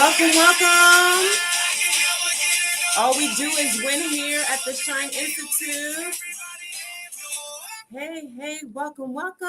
Welcome, welcome. All we do is win here at the Shine Institute. Hey, welcome, welcome.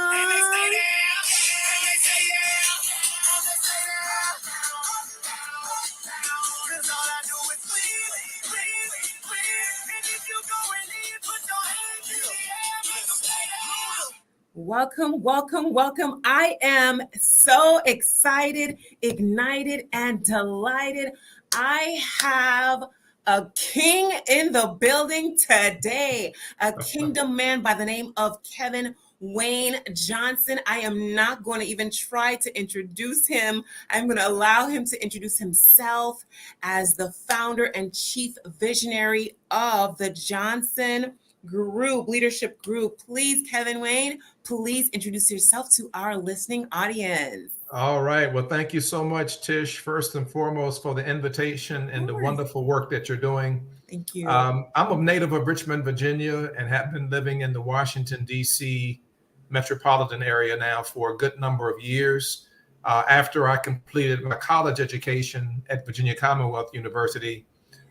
Welcome. I am so excited, ignited, and delighted. I have a king in the building today, a kingdom man by the name of Kevin Wayne Johnson. I am not going to even try to introduce him. I'm going to allow him to introduce himself as the founder and chief visionary of the Johnson Leadership Group. Please, Kevin Wayne, please introduce yourself to our listening audience. All right. Well, thank you so much, Tish, first and foremost, for the invitation and the wonderful work that you're doing. Thank you. I'm a native of Richmond, Virginia, and have been living in the Washington, D.C. metropolitan area now for a good number of years. After I completed my college education at Virginia Commonwealth University,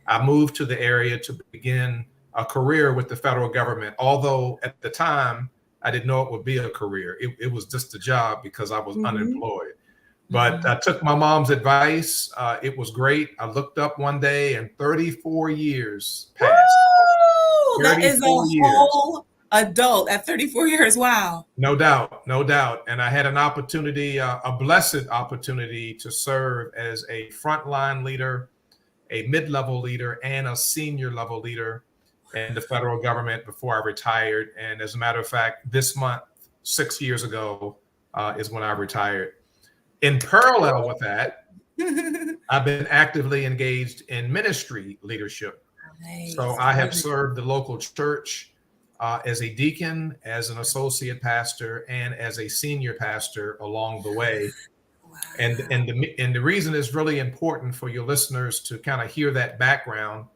I moved to the area to begin a career with the federal government, although at the time, I didn't know it would be a career. It was just a job because I was unemployed. But I took my mom's advice. It was great. I looked up one day and 34 years passed. Woo! That is a whole adult at 34 years. Wow. No doubt. And I had an opportunity, a blessed opportunity to serve as a frontline leader, a mid-level leader, and a senior level leader in the federal government before I retired. And as a matter of fact, this month, 6 years ago, is when I retired. In parallel with that, I've been actively engaged in ministry leadership. Nice. So I have served the local church as a deacon, as an associate pastor, and as a senior pastor along the way. Wow. And the reason it's really important for your listeners to kind of hear that background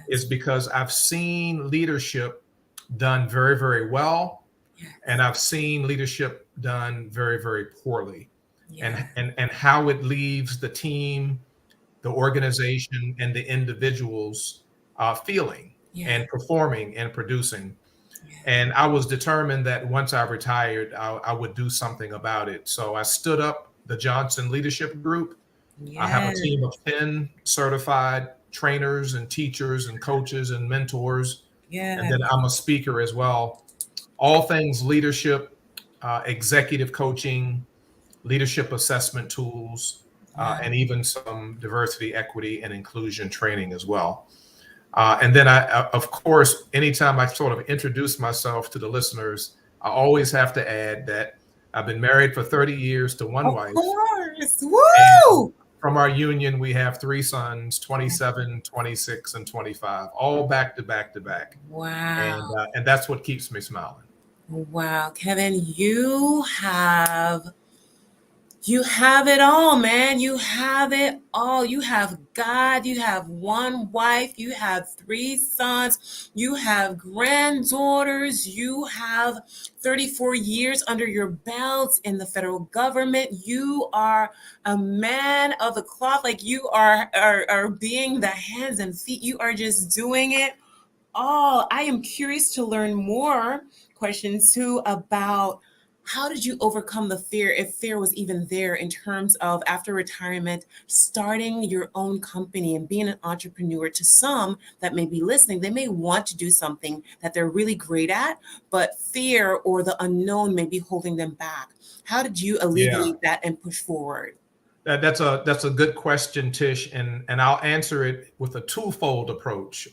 is because I've seen leadership done very, very well, and I've seen leadership done very, very poorly, and how it leaves the team, the organization, and the individuals feeling and performing and producing. And I was determined that once I retired, I would do something about it. So I stood up the Johnson Leadership Group. I have a team of 10 certified trainers and teachers and coaches and mentors. And then I'm a speaker as well. All things leadership, executive coaching, leadership assessment tools, and even some diversity, equity, and inclusion training as well. And then I, of course, anytime I sort of introduce myself to the listeners, I always have to add that I've been married for 30 years to one wife. Of course. Woo! From our union, we have 3 sons, 27, 26, and 25, all back to back to back. Wow. And that's what keeps me smiling. Wow. Kevin, you have it all, man. You have it all. You have God. You have one wife. You have 3 sons. You have granddaughters. You have 34 years under your belt in the federal government. You are a man of the cloth. Like you are being the hands and feet. You are just doing it all. I am curious to learn more questions too about how did you overcome the fear, if fear was even there, in terms of after retirement, starting your own company and being an entrepreneur? To some that may be listening, they may want to do something that they're really great at, but fear or the unknown may be holding them back. How did you alleviate that and push forward? That's a good question, Tish, and I'll answer it with a twofold approach.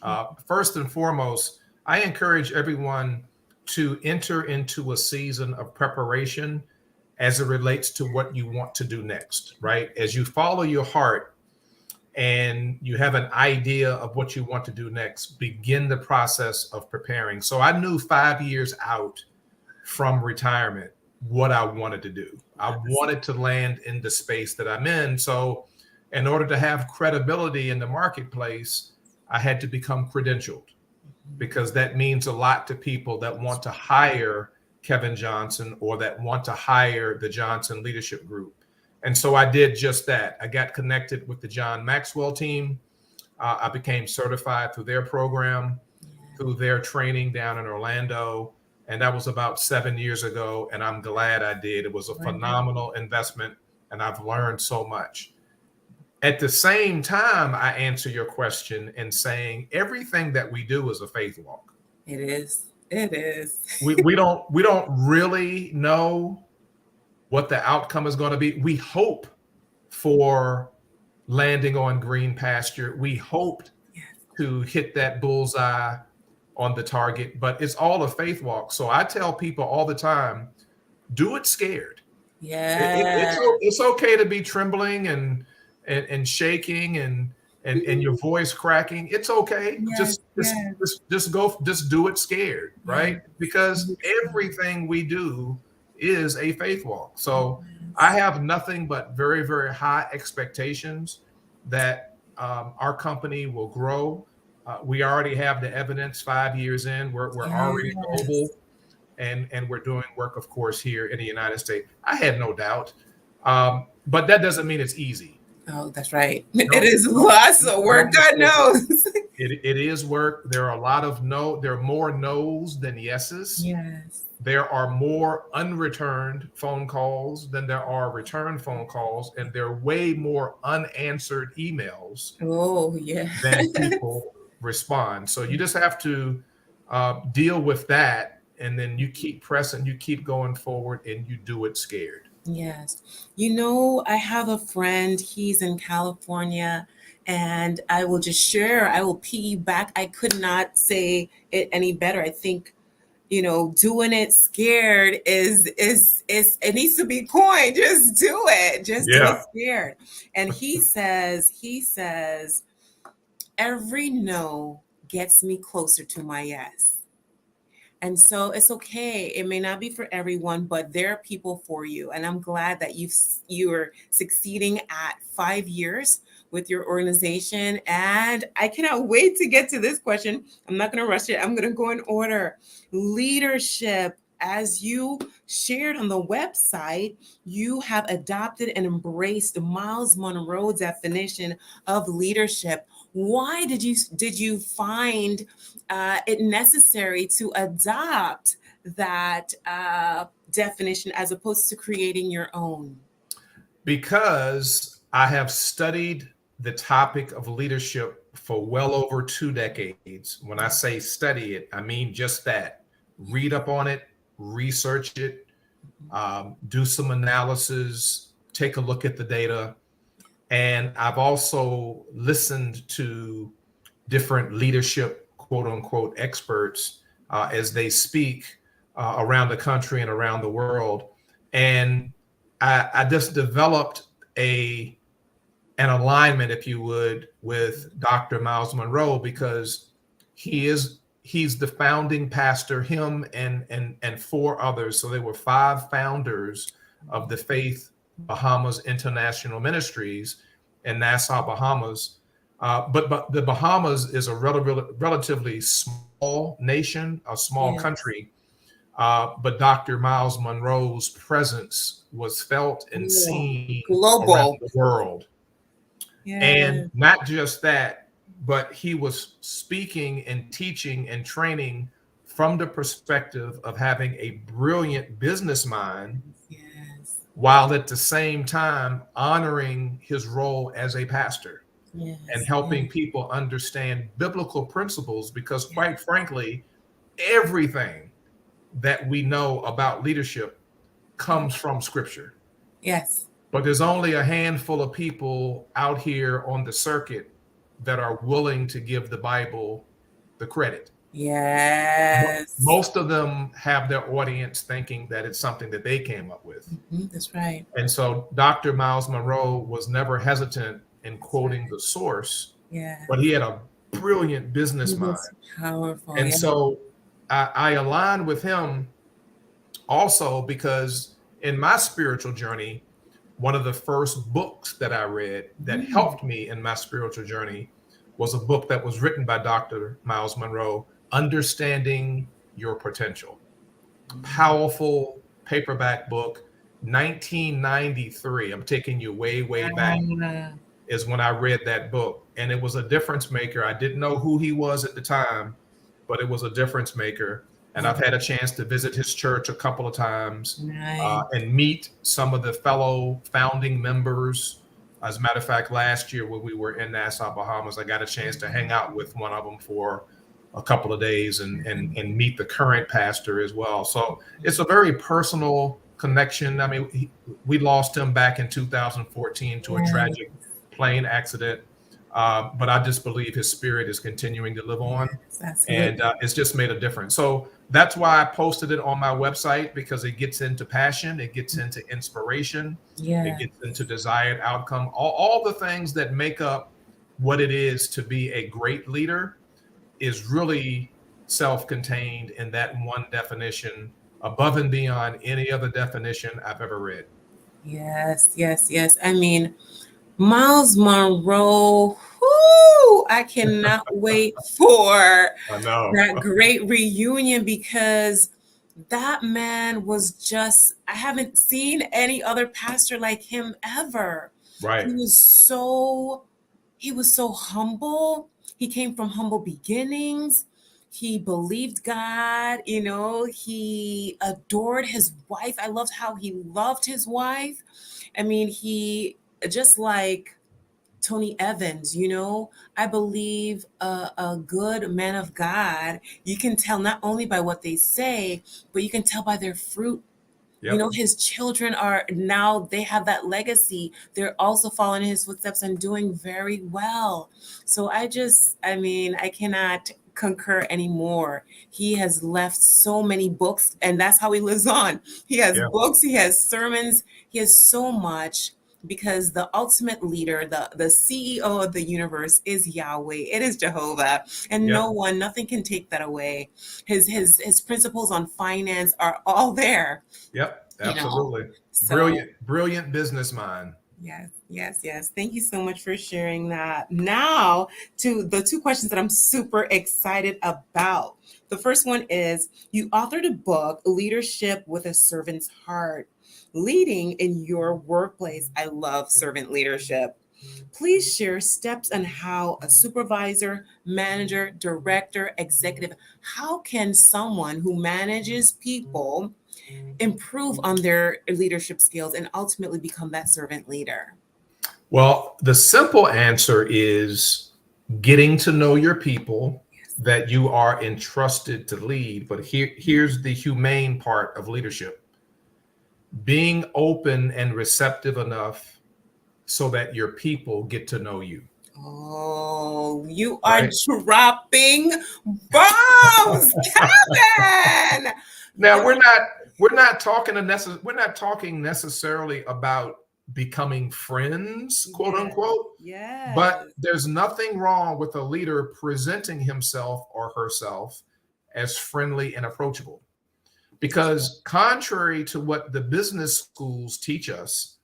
First and foremost, I encourage everyone to enter into a season of preparation as it relates to what you want to do next, right? As you follow your heart and you have an idea of what you want to do next, begin the process of preparing. So I knew 5 years out from retirement what I wanted to do. I wanted to land in the space that I'm in. So in order to have credibility in the marketplace, I had to become credentialed, because that means a lot to people that want to hire Kevin Johnson or that want to hire the Johnson Leadership Group. And so I did just that. I got connected with the John Maxwell team. I became certified through their program, through their training down in Orlando. And that was about 7 years ago. And I'm glad I did. It was a phenomenal investment, and I've learned so much. At the same time, I answer your question in saying everything that we do is a faith walk. It is. It is. we don't really know what the outcome is going to be. We hope for landing on green pasture. We hoped to hit that bullseye on the target, but it's all a faith walk. So I tell people all the time, do it scared. Yeah. It's okay to be trembling and shaking and your voice cracking. It's okay. Just do it scared, right? Because everything we do is a faith walk. So I have nothing but very, very high expectations that our company will grow. We already have the evidence 5 years in. We're already global, and we're doing work, of course, here in the United States. I had no doubt, but that doesn't mean it's easy. Oh, that's right. It is lots of work. God knows. It is work. There are a lot of there are more no's than yeses. Yes. There are more unreturned phone calls than there are returned phone calls, and there are way more unanswered emails. Oh, yeah. Than people respond. So you just have to deal with that, and then you keep pressing, you keep going forward, and you do it scared. Yes. I have a friend, he's in California, and I will just share, I will piggyback. I could not say it any better. I think, doing it scared is it needs to be coined. Just do it. Just do it scared. And he says, every no gets me closer to my yes. And so it's okay. It may not be for everyone, but there are people for you. And I'm glad that you're succeeding at 5 years with your organization. And I cannot wait to get to this question. I'm not going to rush it. I'm going to go in order. Leadership. As you shared on the website, you have adopted and embraced Myles Munroe's definition of leadership. Why did you find it necessary to adopt that definition as opposed to creating your own? Because I have studied the topic of leadership for well over 2 decades. When I say study it, I mean just that. Read up on it, research it, do some analysis, take a look at the data. And I've also listened to different leadership, quote unquote, experts as they speak around the country and around the world. And I just developed an alignment, if you would, with Dr. Myles Munroe, because he's the founding pastor, him and 4 others. So there were 5 founders of the Faith Bahamas International Ministries in Nassau, Bahamas. But the Bahamas is a relatively small nation, a small country. But Dr. Myles Munroe's presence was felt and seen global around the world. And not just that, but he was speaking and teaching and training from the perspective of having a brilliant business mind, while at the same time honoring his role as a pastor and helping people understand biblical principles, because quite frankly, everything that we know about leadership comes from Scripture. Yes. But there's only a handful of people out here on the circuit that are willing to give the Bible the credit. Yes. Most of them have their audience thinking that it's something that they came up with. That's right. And so Dr. Myles Munroe was never hesitant in quoting the source, but he had a brilliant business mind. Powerful. And so I align with him also because in my spiritual journey, one of the first books that I read that helped me in my spiritual journey was a book that was written by Dr. Myles Munroe, Understanding Your Potential. Powerful paperback book. 1993. I'm taking you way, way back, is when I read that book. And it was a difference maker. I didn't know who he was at the time, but it was a difference maker. And I've had a chance to visit his church a couple of times and meet some of the fellow founding members. As a matter of fact, last year when we were in Nassau, Bahamas, I got a chance to hang out with one of them for a couple of days and meet the current pastor as well. So it's a very personal connection. I mean, we lost him back in 2014 to a tragic plane accident. But I just believe his spirit is continuing to live on, and it's just made a difference. So that's why I posted it on my website, because it gets into passion, it gets into inspiration, it gets into desired outcome, all the things that make up what it is to be a great leader is really self-contained in that one definition, above and beyond any other definition I've ever read. Yes. I mean, Miles Monroe, whoo, I cannot wait for that great reunion, because that man was just, I haven't seen any other pastor like him ever. Right. He was so humble. He came from humble beginnings. He believed God, he adored his wife. I loved how he loved his wife. I mean, he, just like Tony Evans, I believe a good man of God, you can tell not only by what they say, but you can tell by their fruit. Yep. His children are now, they have that legacy. They're also following in his footsteps and doing very well. So I cannot concur anymore. He has left so many books, and that's how he lives on. He has books, he has sermons, he has so much, because the ultimate leader, the CEO of the universe is Yahweh. It is Jehovah, and nothing can take that away. His principles on finance are all there. Yep, absolutely. Brilliant business mind. Yes. Thank you so much for sharing that. Now to the two questions that I'm super excited about. The first one is, you authored a book, Leadership with a Servant's Heart, Leading in Your Workplace. I love servant leadership. Please share steps on how a supervisor, manager, director, executive, how can someone who manages people improve on their leadership skills and ultimately become that servant leader? Well, the simple answer is getting to know your people that you are entrusted to lead. But here's the humane part of leadership: being open and receptive enough so that your people get to know you. Oh, you are dropping bombs, Kevin. Now we're not talking necessarily about becoming friends, quote unquote. Yeah. But there's nothing wrong with a leader presenting himself or herself as friendly and approachable. Because contrary to what the business schools teach us,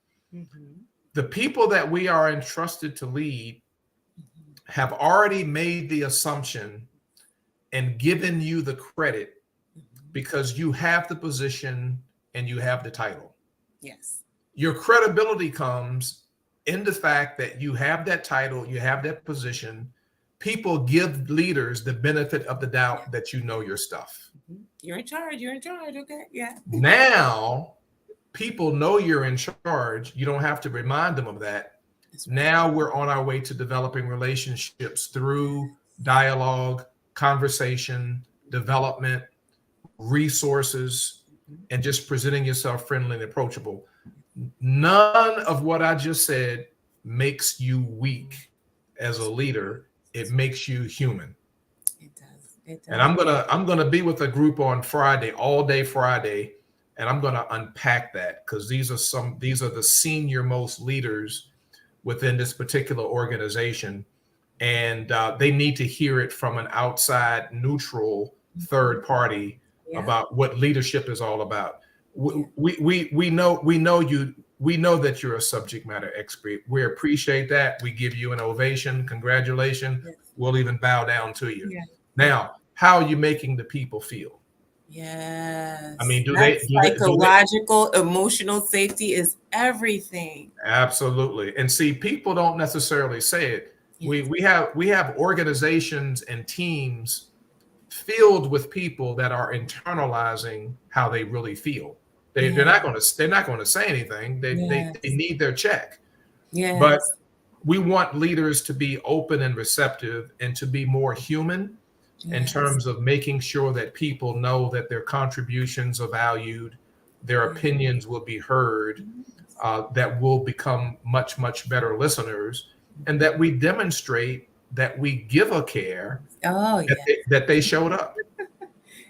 the people that we are entrusted to lead have already made the assumption and given you the credit because you have the position and you have the title. Yes. Your credibility comes in the fact that you have that title, you have that position. People give leaders the benefit of the doubt that you know your stuff. You're in charge. Okay. Yeah. Now, people know you're in charge. You don't have to remind them of that. Now we're on our way to developing relationships through dialogue, conversation, development, resources, and just presenting yourself friendly and approachable. None of what I just said makes you weak as a leader. It makes you human. It does. And I'm gonna be with a group on Friday, all day Friday, and I'm gonna unpack that, because these are the senior most leaders within this particular organization, and they need to hear it from an outside, neutral third party about what leadership is all about. We know that you're a subject matter expert. We appreciate that. We give you an ovation. Congratulations. We'll even bow down to you. Now, how are you making the people feel? Yes. I mean, That do they? psychological, emotional safety is everything. Absolutely. And see, people don't necessarily say it. Yes. We have organizations and teams filled with people that are internalizing how they really feel. Yes. They're not going to say anything. They Yes. need their check. But Yes. we want leaders to be open and receptive and to be more human in Yes. terms of making sure that people know that their contributions are valued, their Yes. opinions will be heard, that will become much, much better listeners, and that we demonstrate that we give a care, Oh, yeah. that they showed up.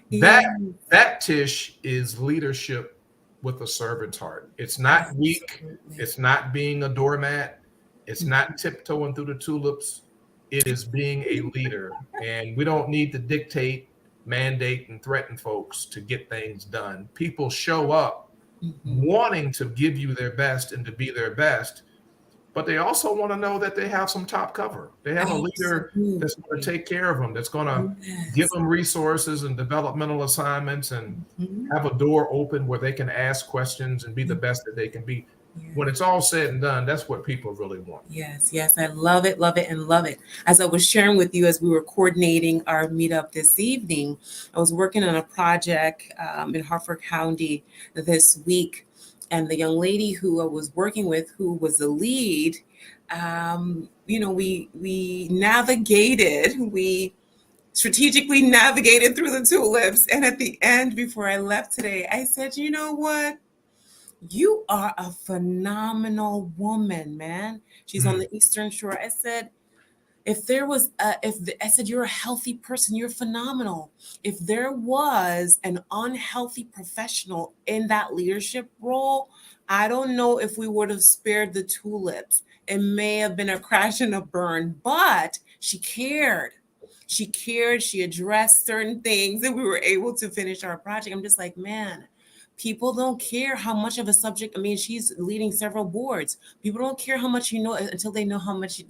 Yeah. That Tish is leadership with a servant's heart. It's not weak. Absolutely. It's not being a doormat. It's not tiptoeing through the tulips. It is being a leader. And we don't need to dictate, mandate, and threaten folks to get things done. People show up wanting to give you their best and to be their best, but they also want to know that they have some top cover. They have a leader that's going to take care of them, that's going to give Yes. them resources and developmental assignments and Mhm. have a door open where they can ask questions and be the best that they can be. When it's all said and done, that's what people really want. Yes, yes, I love it, and love it. As I was sharing with you as we were coordinating our meetup this evening, I was working on a project in Harford County this week, and the young lady who I was working with, who was the lead, we navigated, we strategically navigated through the tulips, and at the end, before I left today, I said, you know what? You are a phenomenal woman, man. She's on the Eastern Shore. I said, I said, you're a healthy person, you're phenomenal. If there was an unhealthy professional in that leadership role, I don't know if we would have spared the tulips. It may have been a crash and a burn, but she cared. She cared, she addressed certain things, and we were able to finish our project. I'm just like, man, people don't care how much of a subject. I mean, she's leading several boards. People don't care how much you know until they know how much you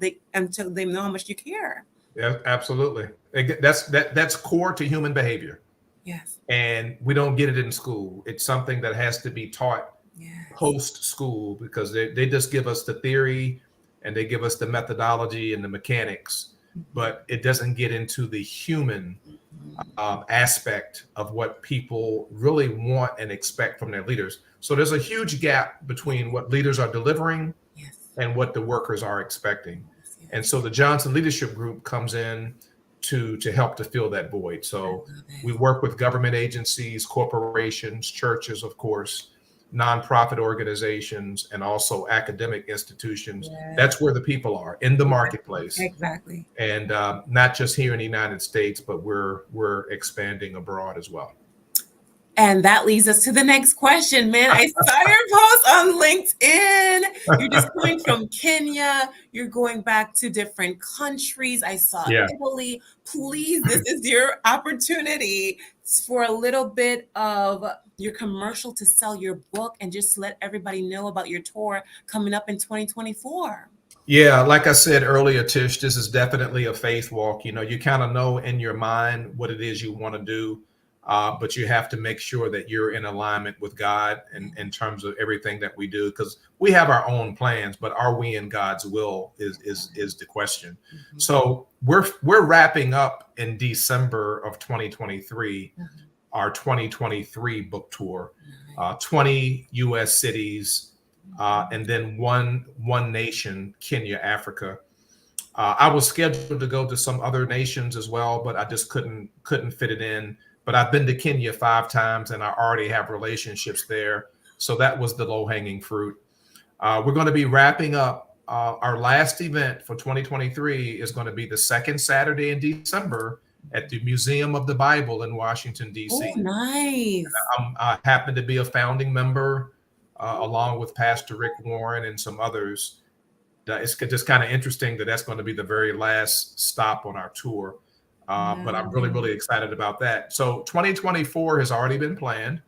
care. Yeah, absolutely. That's core to human behavior. Yes. And we don't get it in school. It's something that has to be taught Yes. post school, because they just give us the theory and they give us the methodology and the mechanics, but it doesn't get into the human aspect of what people really want and expect from their leaders. So there's a huge gap between what leaders are delivering Yes. and what the workers are expecting. Yes. And so the Johnson Leadership Group comes in to help to fill that void. So we work with government agencies, corporations, churches, of course, nonprofit organizations, and also academic institutions. Yes. That's where the people are, in the marketplace. Exactly. And not just here in the United States, but we're expanding abroad as well. And that leads us to the next question, man. I saw your post on LinkedIn. You're just going from Kenya. You're going back to different countries. I saw Italy. Please, this is your opportunity for a little bit of your commercial to sell your book and just let everybody know about your tour coming up in 2024. Yeah, like I said earlier, Tish, this is definitely a faith walk. You know, you kind of know in your mind what it is you want to do. But you have to make sure that you're in alignment with God in terms of everything that we do, because we have our own plans, but are we in God's will is the question. So we're wrapping up in December of 2023, our 2023 book tour, 20 U.S. cities, and then one nation, Kenya, Africa. I was scheduled to go to some other nations as well, but I just couldn't fit it in. But I've been to Kenya 5 times and I already have relationships there. So that was the low-hanging fruit. We're going to be wrapping up. Our last event for 2023 is going to be the second Saturday in December at the Museum of the Bible in Washington, D.C. Oh, nice. I happen to be a founding member along with Pastor Rick Warren and some others. It's just kind of interesting that that's going to be the very last stop on our tour. But I'm really, really excited about that. So 2024 has already been planned,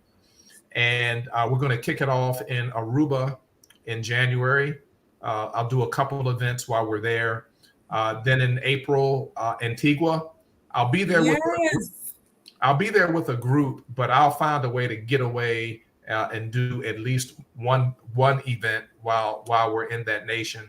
and we're going to kick it off in Aruba in January. I'll do a couple of events while we're there. Then in April, Antigua. I'll be there with I'll be there with a group, but I'll find a way to get away and do at least one event while we're in that nation.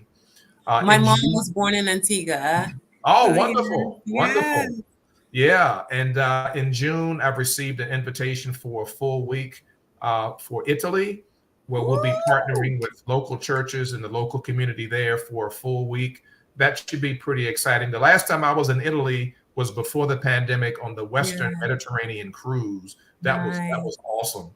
My mom was born in Antigua. Oh, So, wonderful, yeah. wonderful. Yeah, and in June, I've received an invitation for a full week for Italy, where we'll be partnering with local churches and the local community there for a full week. That should be pretty exciting. The last time I was in Italy was before the pandemic on the Western Mediterranean cruise. That was awesome.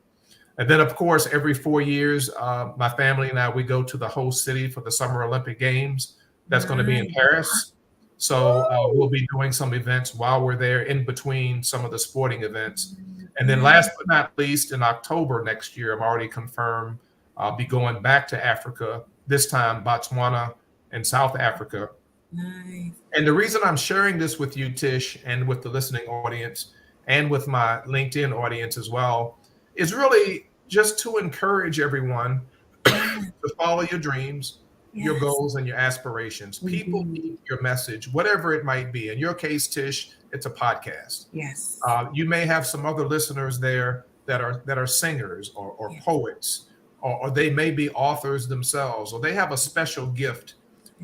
And then, of course, every 4 years, my family and I, we go to the host city for the Summer Olympic Games. That's going to be in Paris. So we'll be doing some events while we're there in between some of the sporting events. And then last but not least, in October next year, I'm already confirmed, I'll be going back to Africa, this time Botswana and South Africa. Nice. And the reason I'm sharing this with you, Tish, and with the listening audience and with my LinkedIn audience as well, is really just to encourage everyone to follow your dreams, your goals, and your aspirations. People need your message, whatever it might be. In your case, Tish, it's a podcast. Yes. You may have some other listeners there that are singers or poets, or they may be authors themselves, or they have a special gift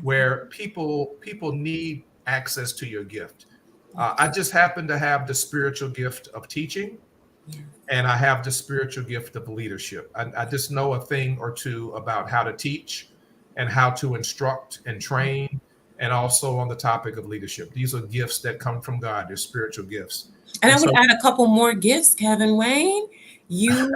where people need access to your gift. I just happen to have the spiritual gift of teaching. And I have the spiritual gift of leadership. I just know a thing or two about how to teach and how to instruct and train, and also on the topic of leadership. These are gifts that come from God. They're spiritual gifts. And I would add a couple more gifts, Kevin Wayne. You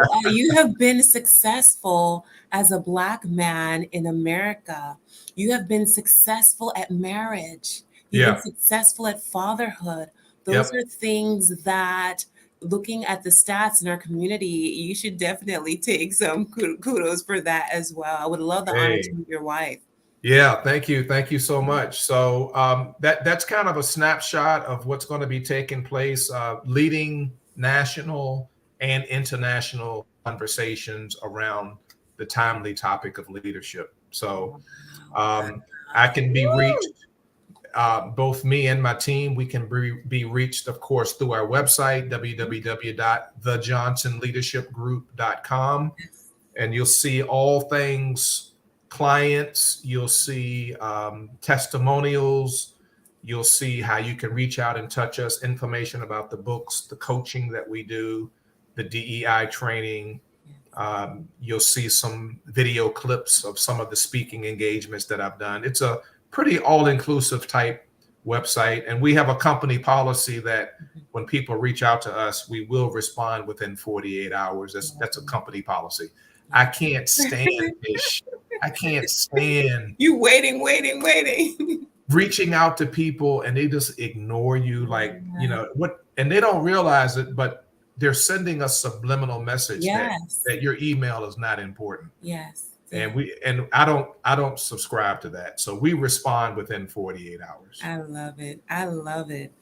have been successful as a Black man in America. You have been successful at marriage. You've been successful at fatherhood. Those are things that, looking at the stats in our community, you should definitely take some kudos for that as well. I would love the honor to meet your wife. Yeah, thank you. Thank you so much. So that's kind of a snapshot of what's going to be taking place, leading national and international conversations around the timely topic of leadership. So I can be reached. Both me and my team, we can be reached, of course, through our website, www.thejohnsonleadershipgroup.com. And you'll see all things clients. You'll see testimonials. You'll see how you can reach out and touch us, information about the books, the coaching that we do, the DEI training. You'll see some video clips of some of the speaking engagements that I've done. It's a pretty all-inclusive type website. And we have a company policy that when people reach out to us, we will respond within 48 hours. That's a company policy. I can't stand this. I can't stand you waiting. reaching out to people and they just ignore you, like, you know, what, and they don't realize it, but they're sending a subliminal message that your email is not important. Yes. And I don't subscribe to that. So we respond within 48 hours. I love it. I love it.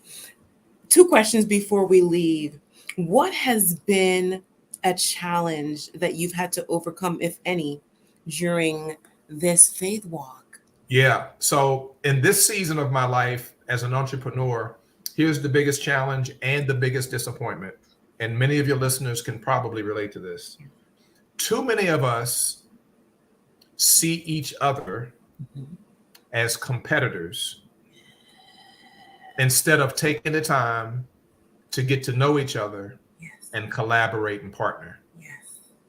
2 questions before we leave. What has been a challenge that you've had to overcome, if any, during this faith walk? Yeah. So in this season of my life as an entrepreneur, here's the biggest challenge and the biggest disappointment. And many of your listeners can probably relate to this. Too many of us see each other as competitors instead of taking the time to get to know each other and collaborate and partner.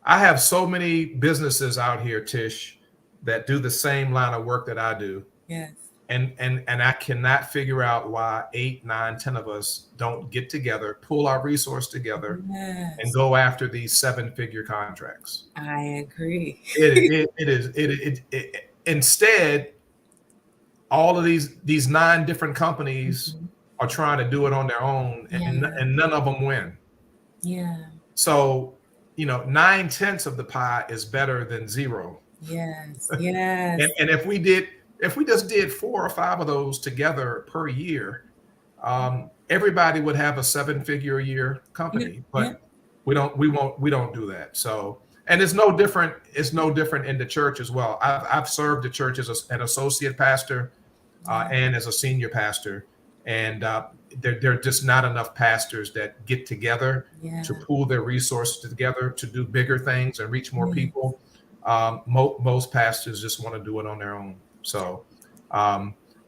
I have so many businesses out here, Tish, that do the same line of work that I do. And I cannot figure out why 8, 9, 10 of us don't get together, pull our resource together, and go after these 7-figure contracts. I agree. Instead, all of these 9 different companies are trying to do it on their own, and none of them win. So, 9/10 of the pie is better than 0. Yes. And if we just did 4 or 5 of those together per year, everybody would have a 7-figure a year company. But we don't do that. So, and it's no different. It's no different in the church as well. I've served the church as an associate pastor and as a senior pastor, and there are just not enough pastors that get together Yeah. to pool their resources together to do bigger things and reach more Yeah. people. Most pastors just want to do it on their own. So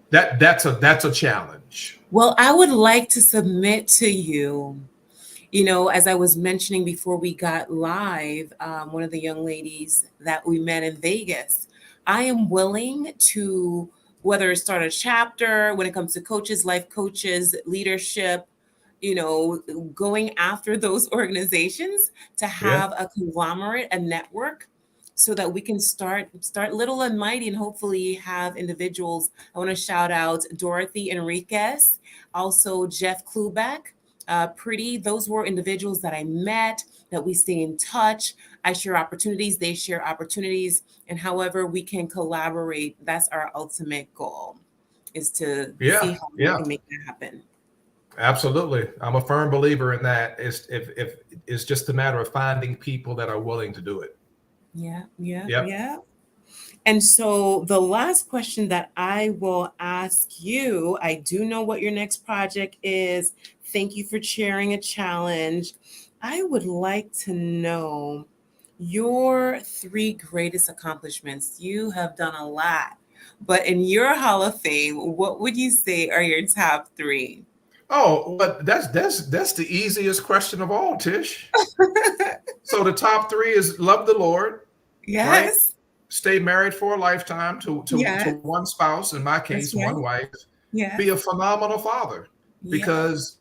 that's a challenge. Well, I would like to submit to you, as I was mentioning before we got live, one of the young ladies that we met in Vegas, I am willing to, whether start a chapter when it comes to coaches, life coaches, leadership, going after those organizations to Yeah. have a conglomerate, a network, so that we can start little and mighty and hopefully have individuals. I want to shout out Dorothy Enriquez, also Jeff Kluback, Pretty. Those were individuals that I met, that we stay in touch. I share opportunities, they share opportunities, and however we can collaborate, that's our ultimate goal, is to see how we can make that happen. Absolutely. I'm a firm believer in that. If it's just a matter of finding people that are willing to do it. Yeah. And so the last question that I will ask you, I do know what your next project is. Thank you for sharing a challenge. I would like to know your 3 greatest accomplishments. You have done a lot, but in your Hall of Fame, what would you say are your top 3? Oh, but that's the easiest question of all, Tish. So the top 3 is love the Lord. Yes. Right? Stay married for a lifetime to one spouse, in my case, right. one wife. Yeah. Be a phenomenal father, because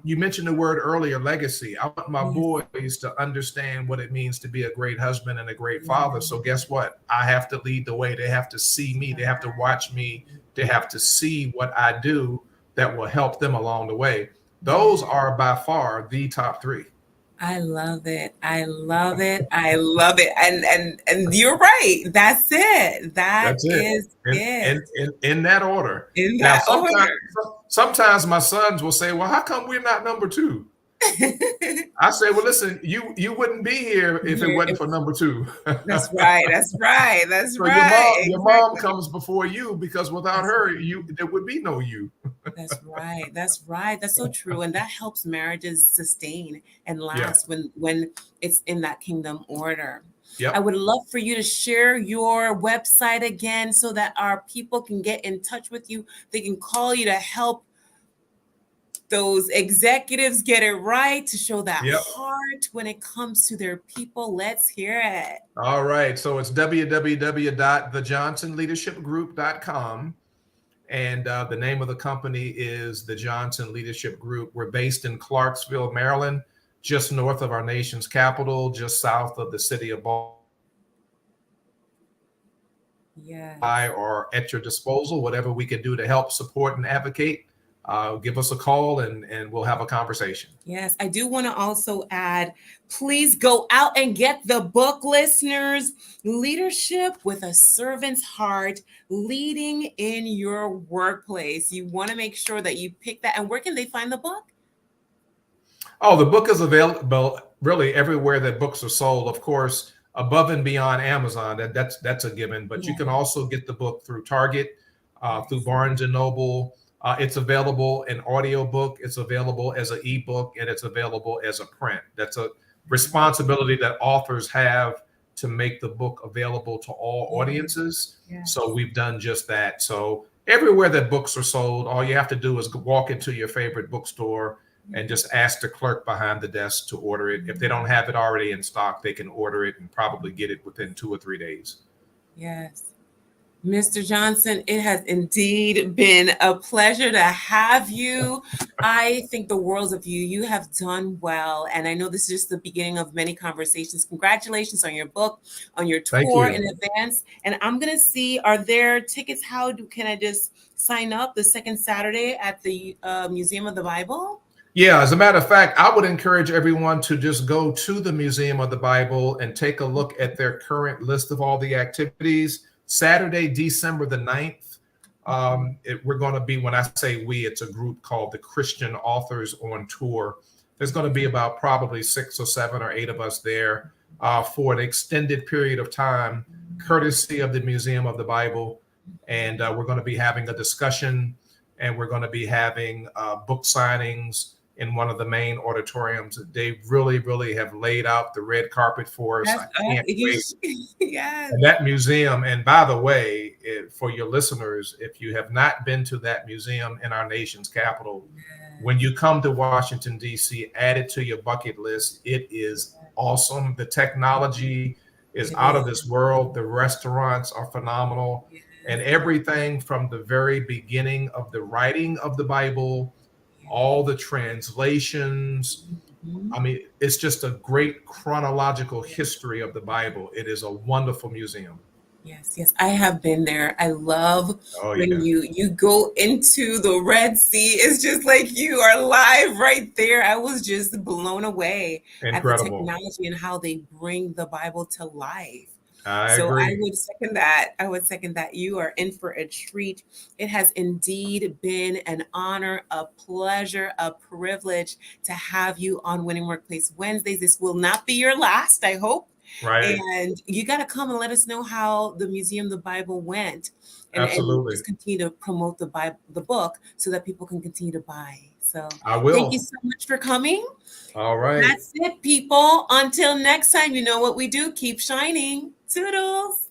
you mentioned the word earlier, legacy. I want my boys to understand what it means to be a great husband and a great father. So guess what? I have to lead the way. They have to see me. They have to watch me. They have to see what I do that will help them along the way. Those are by far the top 3. I love it. I love it. I love it. And you're right. That's it. That's it. In that order. In that order. Sometimes my sons will say, well, how come we're not number 2? I say, well, listen, you wouldn't be here if it wasn't for number 2. That's right. That's right. That's so right. Your mom comes before you, because without her, there would be no you. That's right. That's right. That's so true. And that helps marriages sustain and last when it's in that kingdom order. Yep. I would love for you to share your website again so that our people can get in touch with you. They can call you to help those executives get it right, to show that heart when it comes to their people. Let's hear it. All right. So it's www.thejohnsonleadershipgroup.com. And the name of the company is the Johnson Leadership Group. We're based in Clarksville, Maryland, just north of our nation's capital, just south of the city of Baltimore. Or at your disposal, whatever we can do to help support and advocate. Give us a call and we'll have a conversation. Yes, I do want to also add, please go out and get the book, listeners. Leadership with a Servant's Heart, Leading in Your Workplace. You want to make sure that you pick that. And where can they find the book? Oh, the book is available really everywhere that books are sold. Of course, above and beyond Amazon, that's a given. But you can also get the book through Target, through Barnes and Noble. It's available in audiobook, it's available as an ebook, and it's available as a print. That's a responsibility that authors have, to make the book available to all audiences. So we've done just that. So everywhere that books are sold, all you have to do is walk into your favorite bookstore and just ask the clerk behind the desk to order it. If they don't have it already in stock, they can order it and probably get it within 2 or 3 days. Yes. Mr. Johnson, it has indeed been a pleasure to have you. I think the world of you. You have done well. And I know this is just the beginning of many conversations. Congratulations on your book, on your tour in advance. And I'm going to see, are there tickets? Can I just sign up the second Saturday at the Museum of the Bible? Yeah, as a matter of fact, I would encourage everyone to just go to the Museum of the Bible and take a look at their current list of all the activities. Saturday, December the 9th, we're going to be, when I say we, it's a group called the Christian Authors on Tour. There's going to be about probably 6 or 7 or 8 of us there for an extended period of time, courtesy of the Museum of the Bible. And we're going to be having a discussion and we're going to be having book signings in one of the main auditoriums. They really, really have laid out the red carpet for us. Yes, I can't wait. yes. And that museum, and by the way, for your listeners, if you have not been to that museum in our nation's capital, when you come to Washington, D.C., add it to your bucket list. It is awesome. The technology is out of this world. The restaurants are phenomenal. And everything from the very beginning of the writing of the Bible, all the translations. I mean, it's just a great chronological history of the Bible. It is a wonderful museum. Yes, yes, I have been there. I love when Yeah. you go into the Red Sea. It's just like you are live right there. I was just blown away at the Incredible. technology and how they bring the Bible to life. I So I agree. would second that. I would second that. You are in for a treat. It has indeed been an honor, a pleasure, a privilege to have you on Winning Workplace Wednesdays. This will not be your last, I hope. Right. And you got to come and let us know how the Museum of the Bible went, and Absolutely. just continue to promote the Bible, the book, so that people can continue to buy. So I will. Thank you so much for coming. All right. That's it, people. Until next time, you know what we do. Keep shining. Toodles.